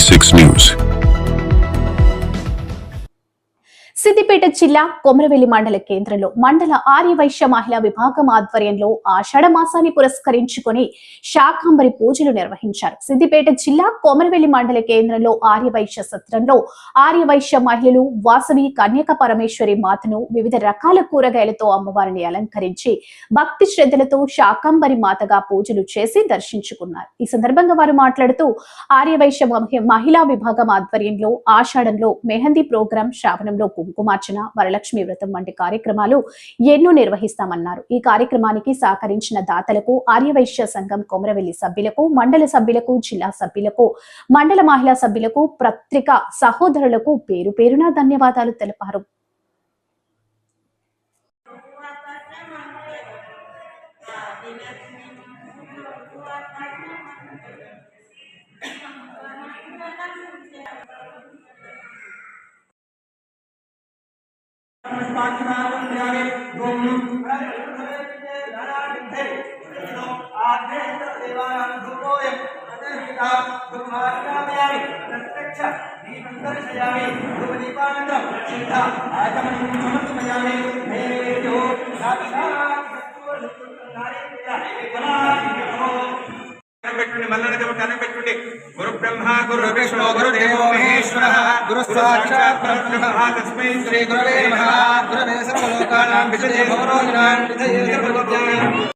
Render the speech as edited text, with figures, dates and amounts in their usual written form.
96 News. Siddipet జిల్లా కొమరవెల్లి మండల కేంద్రంలో మండల ఆర్యవైశ్య మహిళా విభాగం ఆధ్వర్యంలో ఆషాఢ మాసాన్ని పురస్కరించుకొని శాకాంబరి పూజలు నిర్వహించారు. సిద్దిపేట జిల్లా కొమరవెల్లి మండల కేంద్రంలో ఆర్యవైశ్య సత్రంలో ఆర్యవైశ్య మహిళలు వాసవి కన్యక పరమేశ్వరి మాతను వివిధ రకాల కూరగాయలతో అమ్మవారిని అలంకరించి భక్తి శ్రద్ధలతో శాకాంబరి మాతగా పూజలు చేసి దర్శించుకున్నారు. ఈ సందర్భంగా వారు మాట్లాడుతూ ఆర్యవైశ్య మహిళా విభాగం ఆధ్వర్యంలో ఆషాఢంలో మెహందీ ప్రోగ్రాం, శ్రావణంలో కుంకుమార్చన, వరలక్ష్మి వ్రతం వంటి కార్యక్రమాలు ఎన్నో నిర్వహిస్తామన్నారు. ఈ కార్యక్రమానికి సహకరించిన దాతలకు, ఆర్యవైశ్య సంఘం కొమరవెల్లి సభ్యులకు, మండల సభ్యులకు, జిల్లా సభ్యులకు, మండల మహిళా సభ్యులకు, పత్రికా సహోదరులకు పేరు పేరున ధన్యవాదాలు తెలిపారు. गुरु ब्रह्मा गुरु विष्णु गुरुदेवो महेश्वरः गुरु साक्षात् परब्रह्म तस्मै श्री गुरवे नमः। गुरवे सर्वलोकानां विषये भवरोगिणां विधये सर्वविद्यानां